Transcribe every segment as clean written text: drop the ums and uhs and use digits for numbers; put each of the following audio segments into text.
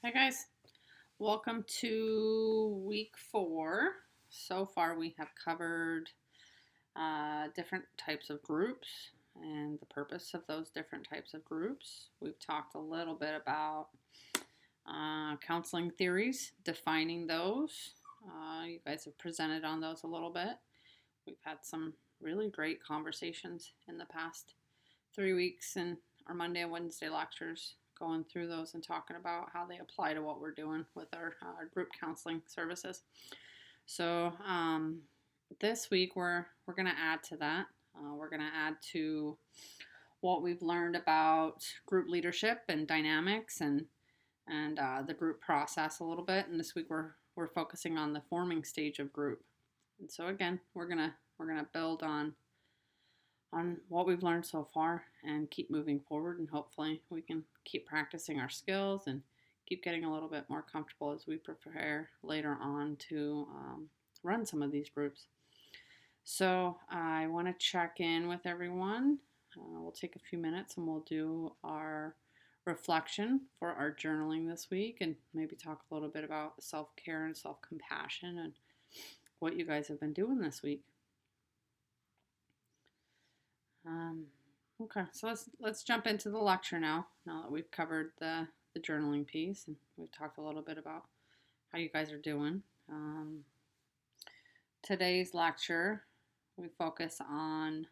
Hi guys, welcome to week 4. So far, we have covered different types of groups and the purpose of those different types of groups. We've talked a little bit about counseling theories, defining those. You guys have presented on those a little bit. We've had some really great conversations in the past 3 weeks in our Monday and Wednesday lectures, going through those and talking about how they apply to what we're doing with our group counseling services. So this week we're going to add to that. We're going to add to what we've learned about group leadership and dynamics and the group process a little bit. And this week we're focusing on the forming stage of group. And so again, we're gonna build on what we've learned so far and keep moving forward, and hopefully we can keep practicing our skills and keep getting a little bit more comfortable as we prepare later on to run some of these groups. So I want to check in with everyone. We'll take a few minutes and we'll do our reflection for our journaling this week and maybe talk a little bit about self-care and self-compassion and what you guys have been doing this week. Okay, so let's jump into the lecture now. Now that we've covered the journaling piece and we've talked a little bit about how you guys are doing. Today's lecture, we focus on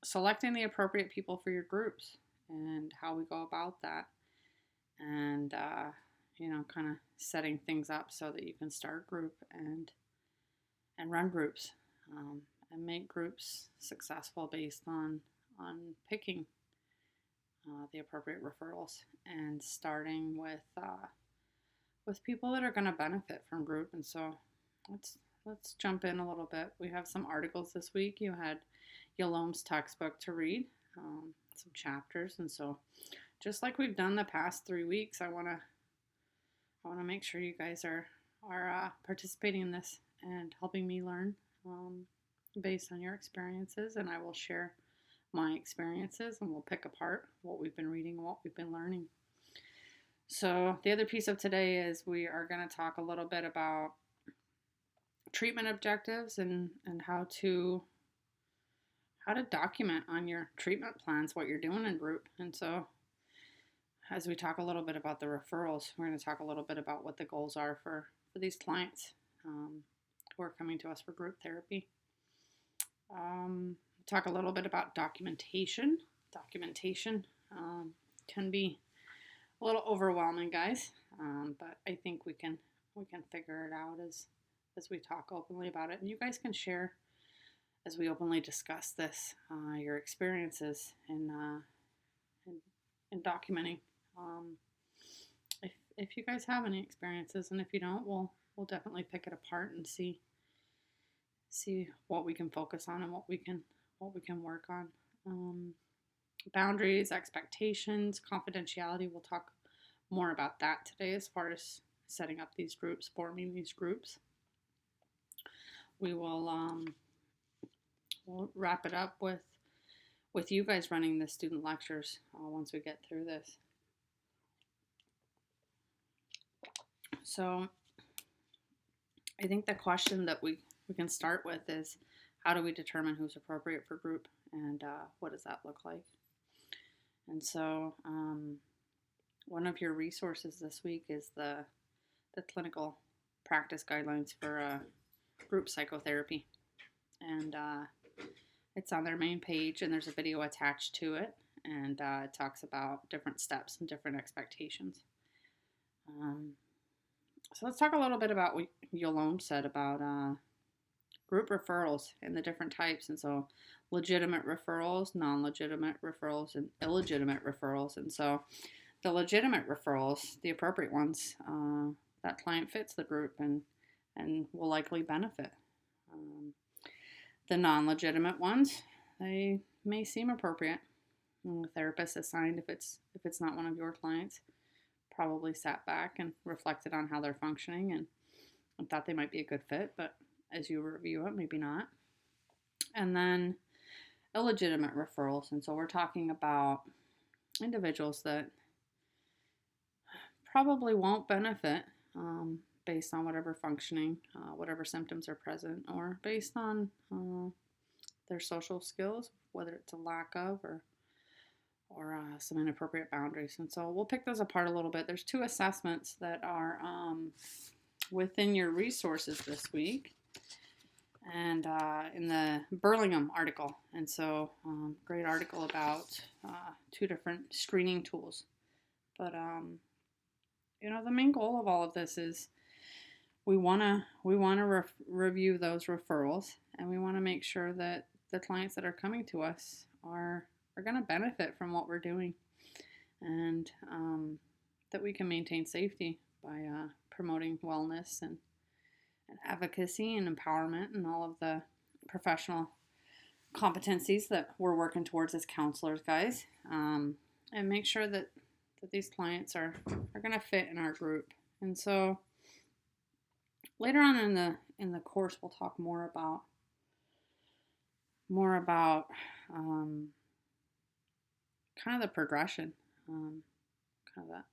selecting the appropriate people for your groups and how we go about that, and kind of setting things up so that you can start a group and run groups. And make groups successful based on picking the appropriate referrals and starting with people that are going to benefit from group. And so let's jump in a little bit. We have some articles this week. You had Yalom's textbook to read, some chapters, and so just like we've done the past 3 weeks, I want to make sure you guys are participating in this and helping me learn. Based on your experiences, and I will share my experiences and we'll pick apart what we've been reading, what we've been learning. So the other piece of today is we are going to talk a little bit about treatment objectives and how to document on your treatment plans what you're doing in group. And so as we talk a little bit about the referrals, we're going to talk a little bit about what the goals are for these clients who are coming to us for group therapy. Talk a little bit about documentation. Documentation can be a little overwhelming, guys, but I think we can figure it out as we talk openly about it. And you guys can share as we openly discuss this your experiences in documenting. If you guys have any experiences, and if you don't, we'll definitely pick it apart and see what we can focus on and what we can work on. Boundaries, expectations, confidentiality. We'll talk more about that today as far as setting up these groups, forming these groups. We will we'll wrap it up with you guys running the student lectures once we get through this. So I think the question that we can start with is, how do we determine who's appropriate for group, and what does that look like? And so one of your resources this week is the clinical practice guidelines for group psychotherapy. And it's on their main page, and there's a video attached to it, and it talks about different steps and different expectations. So let's talk a little bit about what Yalom said about group referrals and the different types. And so legitimate referrals, non-legitimate referrals, and illegitimate referrals. And so the legitimate referrals, the appropriate ones, that client fits the group and will likely benefit. The non-legitimate ones, they may seem appropriate. And the therapist assigned, if it's not one of your clients, probably sat back and reflected on how they're functioning and thought they might be a good fit, but as you review it, maybe not. And then illegitimate referrals. And so we're talking about individuals that probably won't benefit based on whatever functioning, whatever symptoms are present, or based on their social skills, whether it's a lack of or some inappropriate boundaries. And so we'll pick those apart a little bit. There's 2 assessments that are within your resources this week, and in the Burlingham article. And so great article about 2 different screening tools. But the main goal of all of this is we want to review those referrals, and we want to make sure that the clients that are coming to us are going to benefit from what we're doing, and that we can maintain safety by promoting wellness and advocacy and empowerment and all of the professional competencies that we're working towards as counselors, guys, and make sure that these clients are going to fit in our group. And so later on in the course, we'll talk more about kind of the progression, kind of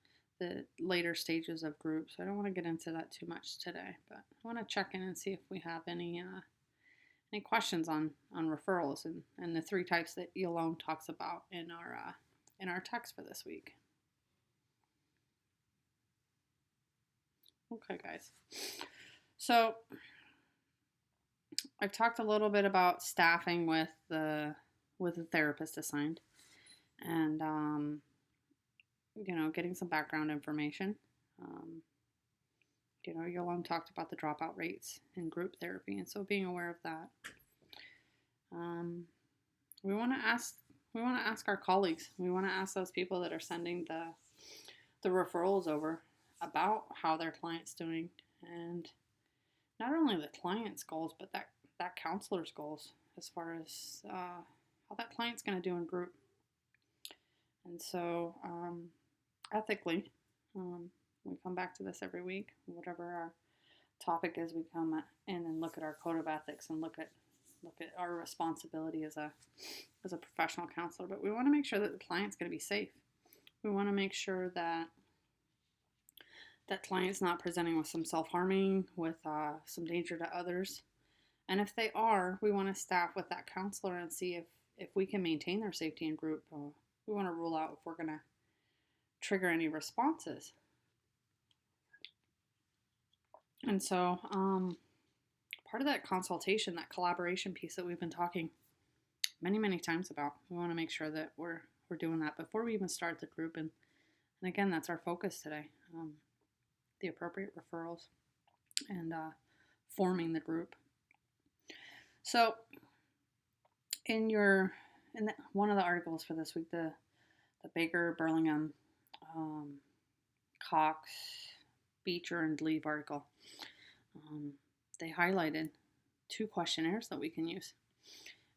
the later stages of groups. I don't want to get into that too much today, but I want to check in and see if we have any questions on referrals and the 3 types that Yolone talks about in our text for this week. Okay, guys. So I've talked a little bit about staffing with the therapist assigned, and getting some background information. Yolone talked about the dropout rates in group therapy, and so being aware of that. We want to ask our colleagues. We want to ask those people that are sending the referrals over about how their client's doing, and not only the client's goals, but that counselor's goals as far as how that client's going to do in group. And so ethically, we come back to this every week. Whatever our topic is, we come in and look at our code of ethics and look at our responsibility as a professional counselor. But we want to make sure that the client's going to be safe. We want to make sure that client's not presenting with some self-harming, with some danger to others. And if they are, we want to staff with that counselor and see if we can maintain their safety in group. We want to rule out if we're going to trigger any responses. And so part of that consultation, that collaboration piece that we've been talking many, many times about, we want to make sure that we're doing that before we even start the group. And again, that's our focus today, the appropriate referrals and forming the group. So in one of the articles for this week, the Baker, Burlingham, Cox, Beecher, and Leave article, they highlighted 2 questionnaires that we can use.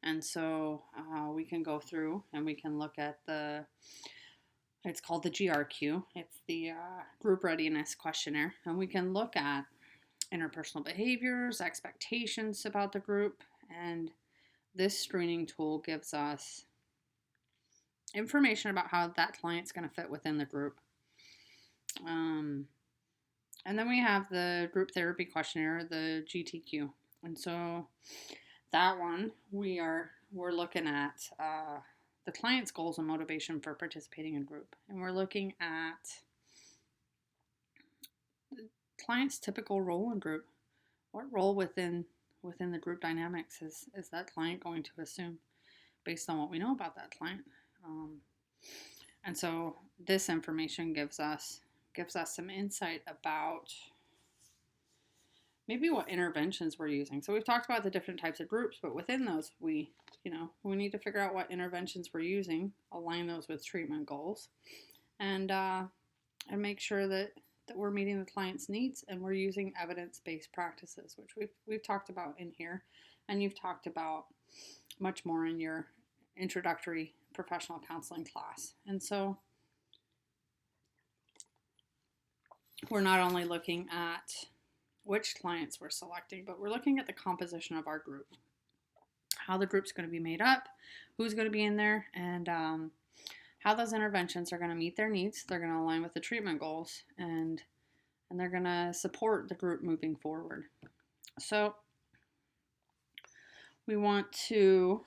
And so we can go through and we can look at it's called the GRQ. It's the Group Readiness Questionnaire. And we can look at interpersonal behaviors, expectations about the group, and this screening tool gives us information about how that client's going to fit within the group. And then we have the Group Therapy Questionnaire, the GTQ. And so that one, we're looking at the client's goals and motivation for participating in group. And we're looking at the client's typical role in group. What role within the group dynamics is that client going to assume based on what we know about that client? And so this information gives us some insight about maybe what interventions we're using. So we've talked about the different types of groups, but within those, we need to figure out what interventions we're using, align those with treatment goals, and make sure that we're meeting the client's needs and we're using evidence-based practices, which we've talked about in here, and you've talked about much more in your introductory professional counseling class. And so we're not only looking at which clients we're selecting, but we're looking at the composition of our group, how the group's going to be made up, who's going to be in there, and how those interventions are going to meet their needs. They're going to align with the treatment goals, and they're going to support the group moving forward. So we want to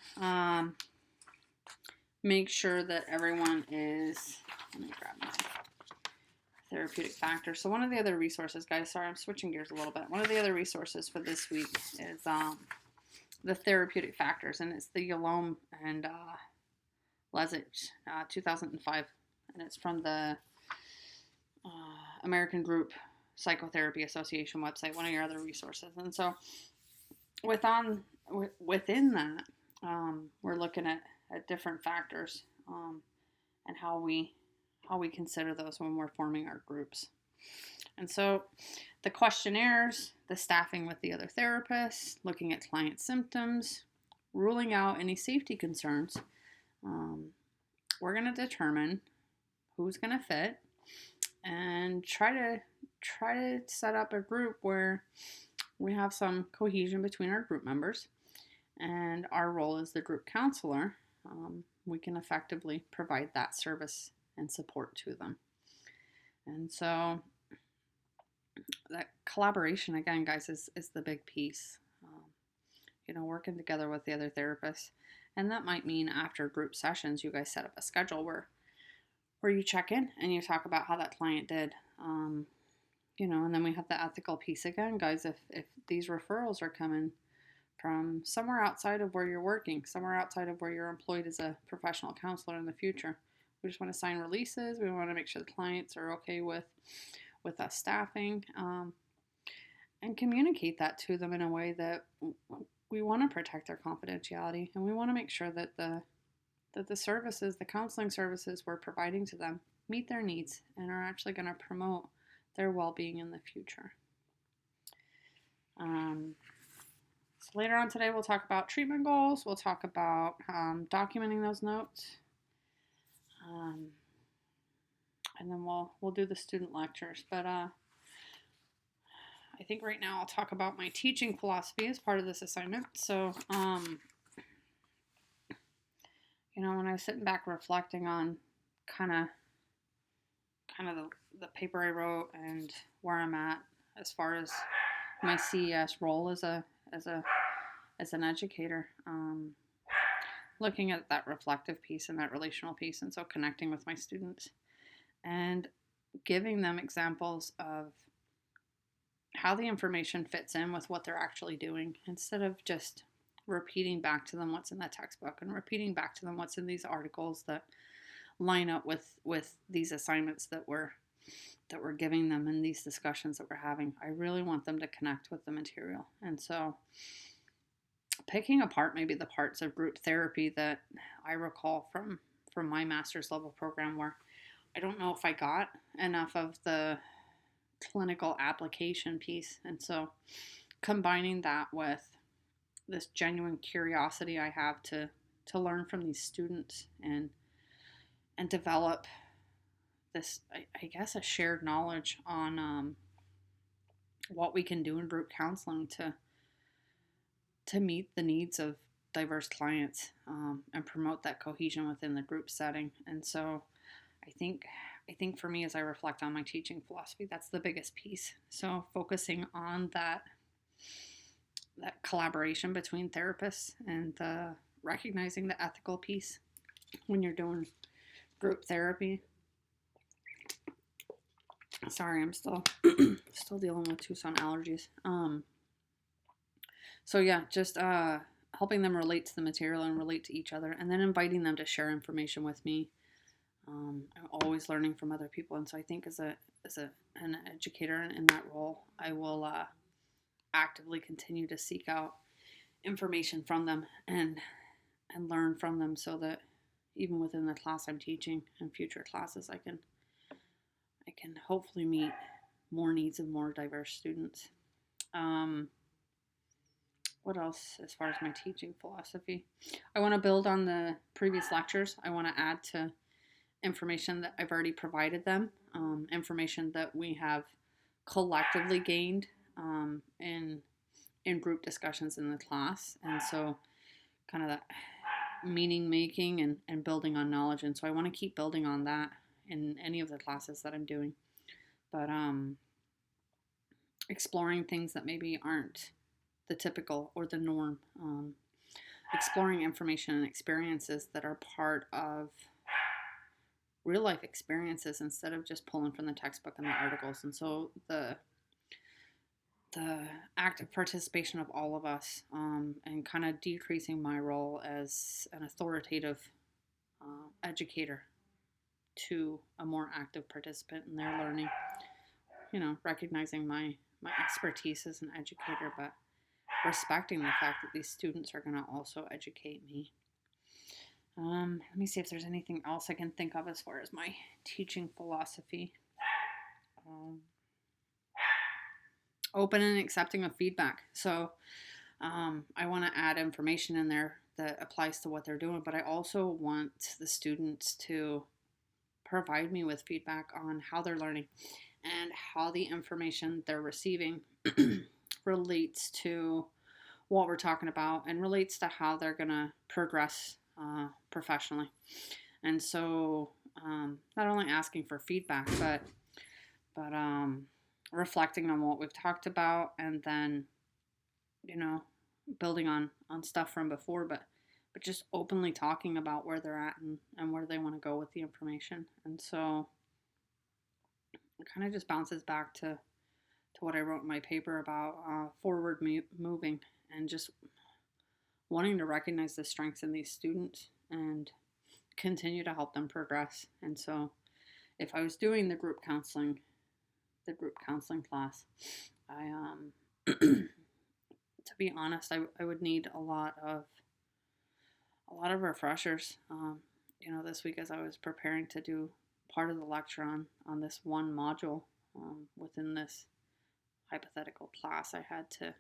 make sure that everyone is, let me grab my therapeutic factor. So one of the other resources, guys, sorry, I'm switching gears a little bit. One of the other resources for this week is the therapeutic factors, and it's the Yalom and Lesich, 2005, and it's from the American Group Psychotherapy Association website, one of your other resources. And so within that, we're looking at different factors and how we consider those when we're forming our groups. And so the questionnaires, the staffing with the other therapists, looking at client symptoms, ruling out any safety concerns, we're going to determine who's going to fit and try to set up a group where we have some cohesion between our group members, and our role as the group counselor, we can effectively provide that service and support to them. And so that collaboration, again, guys, is the big piece. Working together with the other therapists. And that might mean after group sessions, you guys set up a schedule where you check in and you talk about how that client did. And then we have the ethical piece again, guys. If these referrals are coming from somewhere outside of where you're working, somewhere outside of where you're employed as a professional counselor in the future, we just want to sign releases. We want to make sure the clients are okay with us staffing, and communicate that to them in a way that we want to protect their confidentiality, and we want to make sure that the services, the counseling services we're providing to them, meet their needs and are actually going to promote their well-being in the future. So later on today, we'll talk about treatment goals. We'll talk about documenting those notes, and then we'll do the student lectures. But I think right now I'll talk about my teaching philosophy as part of this assignment. So, when I was sitting back reflecting on kind of the paper I wrote and where I'm at as far as my CES role as an educator, looking at that reflective piece and that relational piece, and so connecting with my students and giving them examples of how the information fits in with what they're actually doing, instead of just repeating back to them what's in the textbook and repeating back to them what's in these articles that line up with these assignments that we're giving them and these discussions that we're having. I really want them to connect with the material. And so picking apart maybe the parts of group therapy that I recall from my master's level program, where I don't know if I got enough of the clinical application piece. And so combining that with this genuine curiosity I have to learn from these students and develop this, I guess, a shared knowledge on what we can do in group counseling to meet the needs of diverse clients, and promote that cohesion within the group setting. And so I think for me, as I reflect on my teaching philosophy, that's the biggest piece. So focusing on that collaboration between therapists and recognizing the ethical piece when you're doing group therapy. Sorry, I'm still dealing with Tucson allergies. So yeah, just helping them relate to the material and relate to each other, and then inviting them to share information with me. I'm always learning from other people, and so I think as an educator in that role, I will actively continue to seek out information from them and learn from them, so that even within the class I'm teaching and future classes, I can hopefully meet more needs of more diverse students. What else as far as my teaching philosophy? I want to build on the previous lectures. I want to add to information that I've already provided them, information that we have collectively gained in group discussions in the class. And so kind of meaning making and building on knowledge. And so I want to keep building on that in any of the classes that I'm doing. But exploring things that maybe aren't the typical or the norm. Exploring information and experiences that are part of real life experiences instead of just pulling from the textbook and the articles. And so the active participation of all of us, and kind of decreasing my role as an authoritative educator to a more active participant in their learning. Recognizing my expertise as an educator, but respecting the fact that these students are going to also educate me. Let me see if there's anything else I can think of as far as my teaching philosophy. Open and accepting of feedback. So I want to add information in there that applies to what they're doing, but I also want the students to provide me with feedback on how they're learning and how the information they're receiving relates to what we're talking about and relates to how they're going to progress professionally. And so not only asking for feedback, but reflecting on what we've talked about, and then building on stuff from before, but just openly talking about where they're at and where they want to go with the information. And so it kind of just bounces back to what I wrote in my paper about forward moving, and just wanting to recognize the strengths in these students and continue to help them progress. And so if I was doing the group counseling class, I to be honest, I would need a lot of refreshers. This week as I was preparing to do part of the lecture on this one module within this hypothetical class, I had to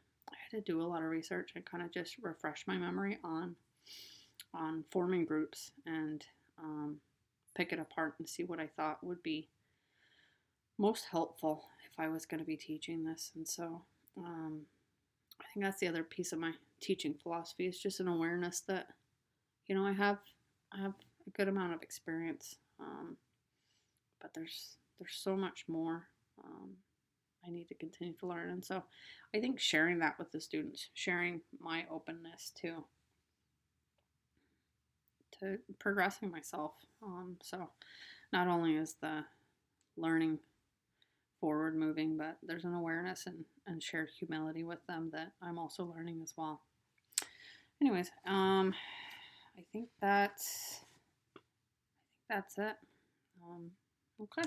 do a lot of research and kind of just refresh my memory on forming groups and pick it apart and see what I thought would be most helpful if I was going to be teaching this. And so I think that's the other piece of my teaching philosophy, is just an awareness that I have a good amount of experience, but there's so much more I need to continue to learn. And so I think sharing that with the students, sharing my openness to progressing myself. So not only is the learning forward moving, but there's an awareness and shared humility with them that I'm also learning as well. Anyways, I think that's it. Okay.